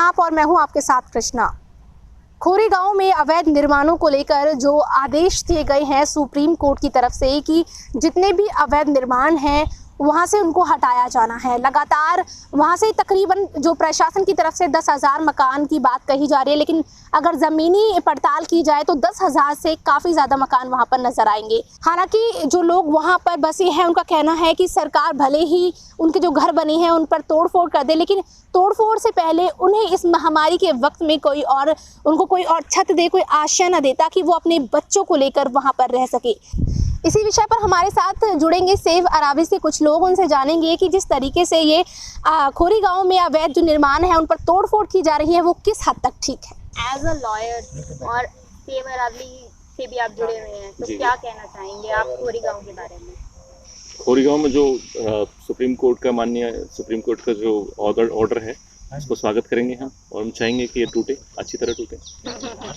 आप और मैं हूं आपके साथ कृष्णा। खोरी गांव में अवैध निर्माणों को लेकर जो आदेश दिए गए हैं सुप्रीम कोर्ट की तरफ से कि जितने भी अवैध निर्माण हैं वहां से उनको हटाया जाना है। लगातार वहां से तकरीबन जो प्रशासन की तरफ से 10,000 मकान की बात कही जा रही है, लेकिन अगर ज़मीनी पड़ताल की जाए तो 10,000 से काफ़ी ज़्यादा मकान वहां पर नजर आएंगे। हालांकि जो लोग वहां पर बसे हैं उनका कहना है कि सरकार भले ही उनके जो घर बने हैं उन पर तोड़फोड़ कर दे, लेकिन तोड़फोड़ से पहले उन्हें इस महामारी के वक्त में उनको कोई और छत दे, कोई आश्रय न दे, ताकि वो अपने बच्चों को लेकर वहां पर रह सके। इसी विषय पर हमारे साथ जुड़ेंगे सेव अरावली से कुछ लोग, उनसे जानेंगे कि जिस तरीके से ये खोरी गांव में अवैध जो निर्माण है उन पर तोड़फोड़ की जा रही है वो किस हद तक ठीक है। एज अ लॉयर और सेव अरावली से भी आप जुड़े हुए हैं, तो क्या कहना चाहेंगे आप खोरी गांव के बारे में? खोरी गांव में जो सुप्रीम कोर्ट का माननीय सुप्रीम कोर्ट का जो ऑर्डर है उसको स्वागत करेंगे हम, और हम चाहेंगे कि ये टूटे, अच्छी तरह टूटे।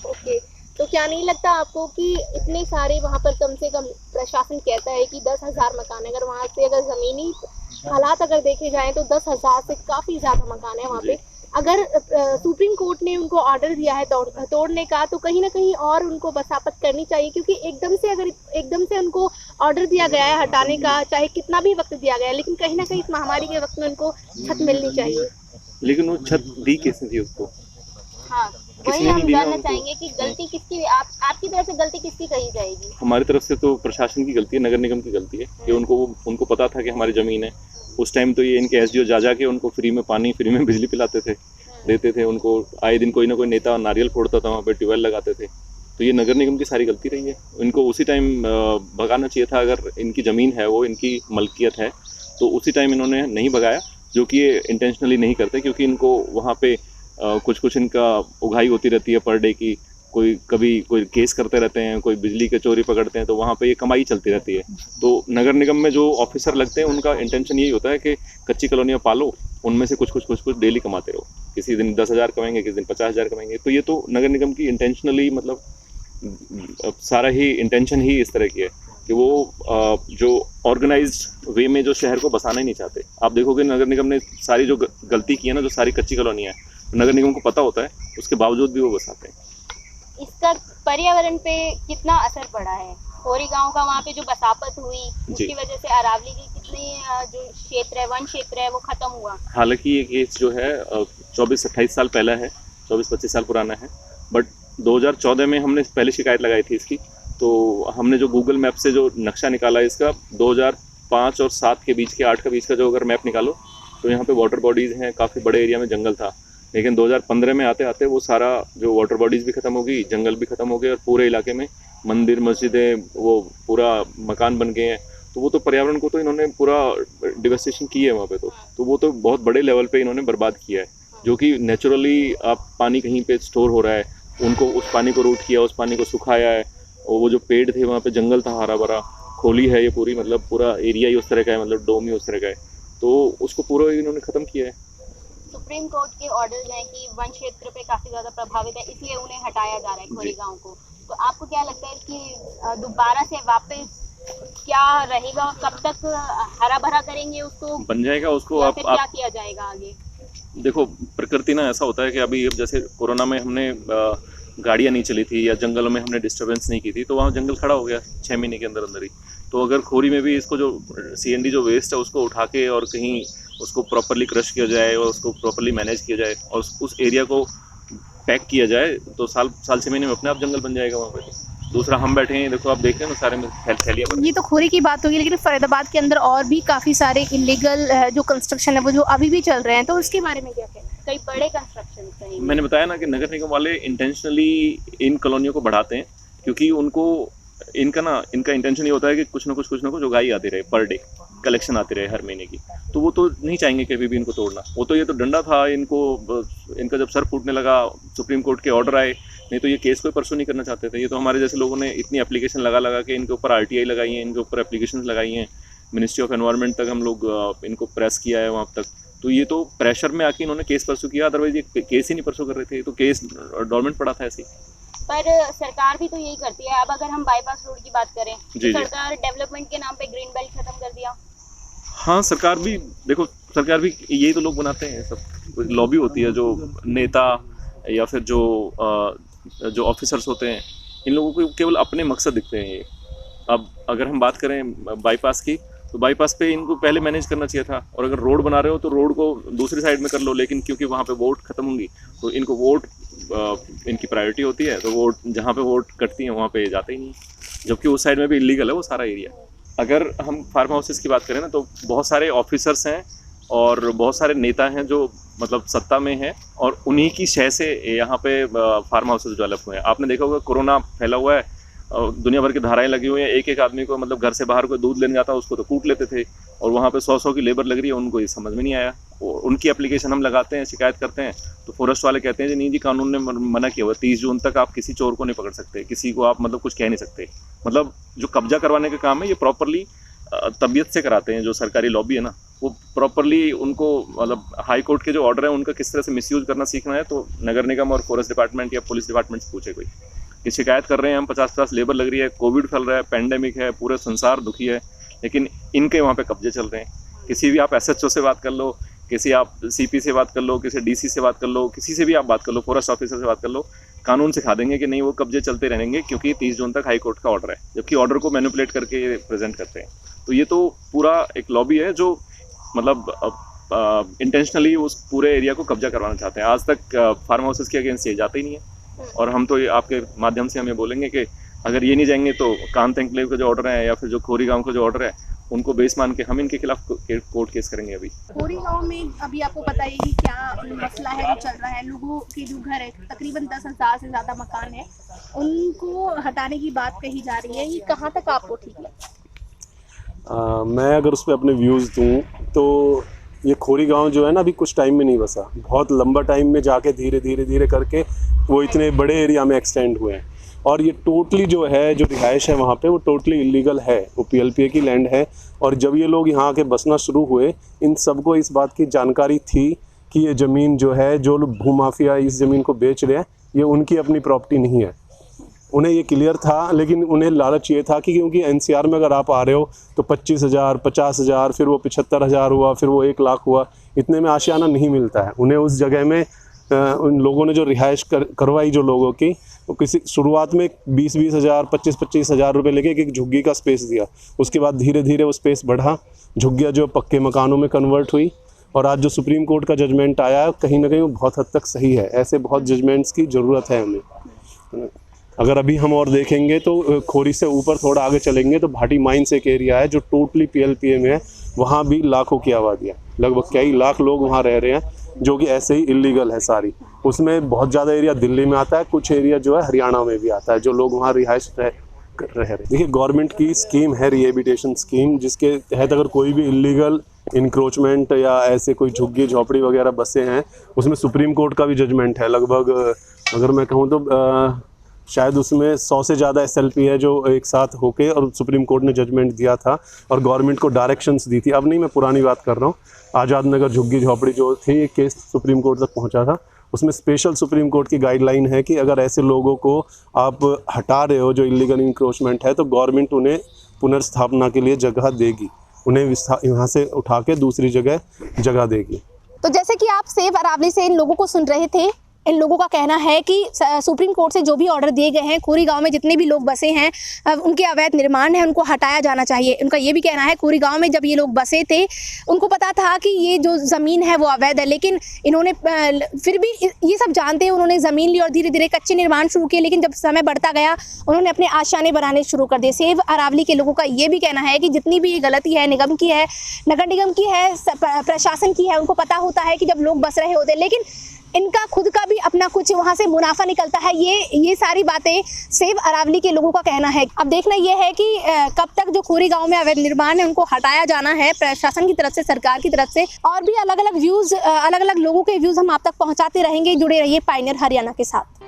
ओके, तो क्या नहीं लगता आपको कि इतने सारे वहाँ पर कम से कम प्रशासन कहता है कि 10,000 मकान है, अगर वहाँ से अगर ज़मीनी हालात अगर देखे जाएं तो 10,000 से काफ़ी ज़्यादा मकान है वहाँ पे। अगर सुप्रीम कोर्ट ने उनको ऑर्डर दिया है तोड़ने का, तो कहीं ना कहीं और उनको बसापत करनी चाहिए, क्योंकि एकदम से उनको ऑर्डर दिया गया है हटाने का, चाहे कितना भी वक्त दिया गया है, लेकिन कहीं ना कहीं इस महामारी के वक्त में उनको छत मिलनी चाहिए। लेकिन वो छत दी किसने थी उसको? हाँ, वही हम जानना चाहेंगे कि गलती किसकी, आपकी तरफ से गलती किसकी कही जाएगी? हमारी तरफ से तो प्रशासन की गलती है, नगर निगम की गलती है कि उनको पता था कि हमारी ज़मीन है। उस टाइम तो ये इनके एसडीओ जा के उनको फ्री में पानी, फ्री में बिजली पिलाते थे, देते थे उनको। आए दिन कोई ना कोई नेता नारियल फोड़ता था, वहाँ पे ट्यूबवेल लगाते थे। तो ये नगर निगम की सारी गलती रही है। इनको उसी टाइम भगाना चाहिए था। अगर इनकी ज़मीन है, वो इनकी मलकियत है, तो उसी टाइम इन्होंने नहीं भगाया, जो कि ये इंटेंशनली नहीं करते, क्योंकि इनको वहाँ पे कुछ इनका उगाही होती रहती है पर डे की। कभी कोई केस करते रहते हैं, कोई बिजली के चोरी पकड़ते हैं, तो वहाँ पे ये कमाई चलती रहती है। तो नगर निगम में जो ऑफिसर लगते हैं उनका इंटेंशन यही होता है कि कच्ची कॉलोनियाँ पालो, उनमें से कुछ डेली कमाते रहो। किसी दिन 10,000 कमाएंगे, किसी दिन 50,000 कमाएंगे। तो ये तो नगर निगम की इंटेंशनली, मतलब सारा ही इंटेंशन ही इस तरह की है कि वो जो ऑर्गेनाइज्ड वे में जो शहर को बसाना ही नहीं चाहते। आप देखोगे नगर निगम ने सारी जो गलती की है ना, जो सारी कच्ची कॉलोनियाँ है, नगर निगम को पता होता है, उसके बावजूद भी वो बसाते हैं। इसका पर्यावरण पे कितना असर पड़ा है? खोरी गांव का वहाँ पे जो बसापत हुई, उसकी वजह से अरावली की कितने जो क्षेत्र है, वन क्षेत्र है, वो खत्म हुआ। हालांकि ये केस जो है 24-28 साल पहला है, 24-25 साल पुराना है, बट 2014 में हमने पहले शिकायत लगाई थी इसकी। तो हमने जो गूगल मैप से जो नक्शा निकाला इसका 2005 और 7 के बीच के, 8 के बीच का जो अगर मैप निकालो, तो यहाँ पे वाटर बॉडीज़ हैं, काफ़ी बड़े एरिया में जंगल था। लेकिन 2015 में आते आते वो सारा जो वाटर बॉडीज़ भी ख़त्म हो गई, जंगल भी ख़त्म हो गए, और पूरे इलाके में मंदिर, मस्जिदें, वो पूरा मकान बन गए हैं। तो वो तो पर्यावरण को तो इन्होंने पूरा डिवेस्टेशन की है वहाँ पे। तो वो तो बहुत बड़े लेवल पे इन्होंने बर्बाद किया है। जो कि नेचुरली आप पानी कहीं पे स्टोर हो रहा है, उनको उस पानी को रूट किया, उस पानी को सुखाया है। और वो जो पेड़ थे, वहाँ पे जंगल था हरा भरा, खोली है ये पूरी, मतलब पूरा एरिया ही उस तरह का है, मतलब डोम ही उस तरह का है। तो उसको पूरा इन्होंने ख़त्म किया है। सुप्रीम कोर्ट के ऑर्डर्स हैं कि वन क्षेत्र पे काफ़ी ज़्यादा प्रभावित है, इसलिए उन्हें हटाया जा रहा है खोरी गांव को। तो आपको क्या लगता है कि दोबारा से वापस क्या रहेगा? कब तक हरा भरा करेंगे उसको, बन जाएगा उसको, या आप क्या किया जाएगा आगे? देखो, प्रकृति ना ऐसा होता है कि अभी जैसे कोरोना में हमने गाड़ियाँ नहीं चली थी या जंगलों में हमने डिस्टर्बेंस नहीं की थी, तो वहाँ जंगल खड़ा हो गया 6 महीने के अंदर ही। तो अगर खोरी में भी इसको जो CND जो वेस्ट है उसको उठा के और कहीं उसको प्रॉपरली क्रश किया जाए और उसको प्रॉपरली मैनेज किया जाए और उस एरिया को पैक किया जाए, तो साल 6 महीने में अपने आप जंगल बन जाएगा वहाँ पे। दूसरा, हम बैठे हैं, देखो आप देख रहे हैं ना, सारे में थैलियाँ। ये तो खोरी की बात होगी, लेकिन फरीदाबाद के अंदर और भी काफ़ी सारे इलीगल जो कंस्ट्रक्शन है वो जो अभी भी चल रहे हैं, तो उसके बारे में क्या कहना है? कई बड़े कंस्ट्रक्शन कहीं मैंने बताया ना कि नगर निगम वाले इंटेंशनली इन कॉलोनियों को बढ़ाते हैं, क्योंकि इनका इंटेंशन ये होता है कि कुछ ना कुछ उगाही आती रहे, पर डे कलेक्शन आती रहे हर महीने की। तो वो तो नहीं चाहेंगे कभी भी इनको तोड़ना। वो तो ये तो डंडा था इनका जब सर फूटने लगा, सुप्रीम कोर्ट के ऑर्डर आए, नहीं तो ये केस कोई परसों नहीं करना चाहते थे। ये तो हमारे जैसे लोगों ने इतनी एप्लीकेशन लगा के इनके ऊपर RTI लगाई है, इनके ऊपर एप्लीकेशन लगाई हैं, मिनिस्ट्री ऑफ एनवायरनमेंट तक हम लोग इनको प्रेस किया है वहाँ तक। तो ये तो प्रेशर में आके इन्होंने केस परसू किया, अदरवाइज ये केस ही नहीं परसू कर रहे थे। तो केस डॉर्मेंट पड़ा था ऐसे ही। पर सरकार भी तो यही करती है। अब अगर हम बाईपास रोड की बात करें, तो सरकार डेवलपमेंट के नाम पे ग्रीन बेल्ट खत्म कर दिया। हाँ, सरकार भी देखो, सरकार भी यही तो लोग बनाते हैं सब। लॉबी होती है, जो नेता या फिर जो ऑफिसर्स होते हैं, इन लोगों को केवल अपने मकसद दिखते हैं ये। अब अगर हम बात करें बाईपास की, तो बाईपास पे इनको पहले मैनेज करना चाहिए था, और अगर रोड बना रहे हो तो रोड को दूसरी साइड में कर लो, लेकिन क्योंकि वहाँ पे वोट खत्म होंगी तो इनको वोट इनकी प्रायोरिटी होती है, तो वोट जहाँ पे वोट कटती हैं वहाँ पे जाते ही नहीं, जबकि उस साइड में भी इलीगल है वो सारा एरिया। अगर हम फार्म हाउसेस की बात करें ना, तो बहुत सारे ऑफिसर्स हैं और बहुत सारे नेता हैं जो मतलब सत्ता में हैं, और उन्हीं की शय से यहाँ पे फार्म हाउसेस डेवलप हुए हैं। आपने देखा होगा कोरोना फैला हुआ है, दुनिया भर की धाराएं लगी हुई हैं, एक एक आदमी को मतलब घर से बाहर कोई दूध लेने जाता है उसको तो कूट लेते थे, और वहाँ पे 100 की लेबर लग रही है, उनको ये समझ में नहीं आया। उनकी एप्लीकेशन हम लगाते हैं, शिकायत करते हैं, तो फॉरेस्ट वाले कहते हैं जी नहीं जी, कानून ने मना किया हुआ, 30 जून तक आप किसी चोर को नहीं पकड़ सकते, किसी को आप मतलब कुछ कह नहीं सकते। मतलब जो कब्जा करवाने का काम है ये प्रॉपरली तबीयत से कराते हैं। जो सरकारी लॉबी है ना, वो प्रॉपरली उनको मतलब हाई कोर्ट के जो ऑर्डर है उनका किस तरह से मिसयूज करना सीखना है, तो नगर निगम और फॉरेस्ट डिपार्टमेंट या पुलिस डिपार्टमेंट से पूछे कोई कि शिकायत कर रहे हैं हम, 50-50 लेबर लग रही है, कोविड फैल रहा है, पेंडेमिक है, पूरे संसार दुखी है, लेकिन इनके वहाँ पे कब्जे चल रहे हैं। किसी भी आप SHO से बात कर लो, किसी आप CP से बात कर लो, किसी DC से बात कर लो, किसी से भी आप बात कर लो, फॉरेस्ट ऑफिसर से बात कर लो, कानून सिखा देंगे कि नहीं वो कब्जे चलते रहेंगे क्योंकि 30 जून तक हाई कोर्ट का ऑर्डर है, जबकि ऑर्डर को मैनिपुलेट करके प्रेजेंट करते हैं। तो ये तो पूरा एक लॉबी है जो मतलब इंटेंशनली उस पूरे एरिया को कब्जा करवाना चाहते हैं। आज तक फार्म हाउसेस के अगेंस्ट ये जाते ही नहीं है, और हम तो ये आपके माध्यम से हम ये बोलेंगे कि अगर ये नहीं जाएंगे तो कांत एन्क्लेव का जो ऑर्डर है या फिर जो खोरी गांव का जो ऑर्डर है उनको बेस मान के हम इनके खिलाफ कोर्ट केस करेंगे। अभी खोरी गांव में अभी आपको पता है कि क्या मसला है जो चल रहा है, लोगों के जो घर है तकरीबन 10,000 से ज़्यादा मकान है, उनको हटाने की बात कही जा रही है, ये कहाँ तक आपको ठीक लगता है? मैं अगर उस पर अपने व्यूज़ दूँ तो ये खोरी गांव जो है ना, अभी कुछ टाइम में नहीं बसा, बहुत लंबा टाइम में जाके धीरे धीरे धीरे करके वो इतने बड़े एरिया में एक्सटेंड हुए हैं, और ये टोटली जो है जो रिहाइश है वहाँ पे वो टोटली इलीगल है, वो PLPA की लैंड है। और जब ये लोग यहाँ आके बसना शुरू हुए, इन सबको इस बात की जानकारी थी कि ये ज़मीन जो है, जो लोग भूमाफिया इस ज़मीन को बेच रहे हैं, ये उनकी अपनी प्रॉपर्टी नहीं है, उन्हें ये क्लियर था। लेकिन उन्हें लालच ये था कि क्योंकि NCR में अगर आप आ रहे हो तो 25,000, 50,000, फिर वो 75,000 हुआ, फिर वो 1 लाख हुआ, इतने में आशियाना नहीं मिलता है। उन्हें उस जगह में उन लोगों ने जो रिहाइश करवाई जो लोगों की, वो किसी शुरुआत में 20,000, 25,000 रुपये लेके एक झुग्गी का स्पेस दिया, उसके बाद धीरे धीरे वो स्पेस बढ़ा, झुग्गियाँ जो पक्के मकानों में कन्वर्ट हुई, और आज जो सुप्रीम कोर्ट का जजमेंट आया है कहीं ना कहीं वो बहुत हद तक सही है। ऐसे बहुत जजमेंट्स की ज़रूरत है हमें। अगर अभी हम और देखेंगे तो खोरी से ऊपर थोड़ा आगे चलेंगे तो भाटी माइंस एक एरिया है जो टोटली PLPA में है, वहाँ भी लाखों की आबादी है, लगभग कई लाख लोग वहाँ रह रहे हैं, जो कि ऐसे ही इलीगल है सारी। उसमें बहुत ज़्यादा एरिया दिल्ली में आता है, कुछ एरिया जो है हरियाणा में भी आता है, जो लोग वहाँ रिहाइश रह रहे। देखिए गवर्नमेंट की स्कीम है रिहेबिटेशन स्कीम, जिसके तहत अगर कोई भी इलीगल इंक्रोचमेंट या ऐसे कोई झुग्गी झोपड़ी वगैरह बसे हैं, उसमें सुप्रीम कोर्ट का भी जजमेंट है। लगभग अगर मैं कहूँ तो शायद उसमें 100 से ज़्यादा SLP है जो एक साथ होके, और सुप्रीम कोर्ट ने जजमेंट दिया था और गवर्नमेंट को डायरेक्शंस दी थी। अब नहीं, मैं पुरानी बात कर रहा हूँ, आज़ाद नगर झुग्गी झोपड़ी जो थी, ये केस सुप्रीम कोर्ट तक पहुँचा था। उसमें स्पेशल सुप्रीम कोर्ट की गाइडलाइन है कि अगर ऐसे लोगों को आप हटा रहे हो जो इलीगल इंक्रोचमेंट है, तो गवर्नमेंट उन्हें पुनर्स्थापना के लिए जगह देगी, उन्हें यहाँ से उठा के दूसरी जगह देगी। तो जैसे कि आप सेव अरावली से इन लोगों को सुन रहे थे, इन लोगों का कहना है कि सुप्रीम कोर्ट से जो भी ऑर्डर दिए गए हैं, खोरी गांव में जितने भी लोग बसे हैं, उनके अवैध निर्माण है, उनको हटाया जाना चाहिए। उनका ये भी कहना है खोरी गांव में जब ये लोग बसे थे उनको पता था कि ये जो ज़मीन है वो अवैध है, लेकिन इन्होंने फिर भी ये सब जानते हैं उन्होंने ज़मीन ली और धीरे धीरे कच्चे निर्माण शुरू किए, लेकिन जब समय बढ़ता गया उन्होंने अपने आशियाने बनाने शुरू कर दिए। सेव अरावली के लोगों का ये भी कहना है कि जितनी भी ये गलती है निगम की है, नगर निगम की है, प्रशासन की है, उनको पता होता है कि जब लोग बस रहे होते, लेकिन इनका खुद का भी अपना कुछ वहाँ से मुनाफा निकलता है। ये सारी बातें सेव अरावली के लोगों का कहना है। अब देखना ये है कि कब तक जो खोरी गांव में अवैध निर्माण है उनको हटाया जाना है प्रशासन की तरफ से, सरकार की तरफ से। और भी अलग अलग व्यूज़, अलग अलग लोगों के व्यूज़ हम आप तक पहुँचाते रहेंगे। जुड़े रहिए पायनियर हरियाणा के साथ।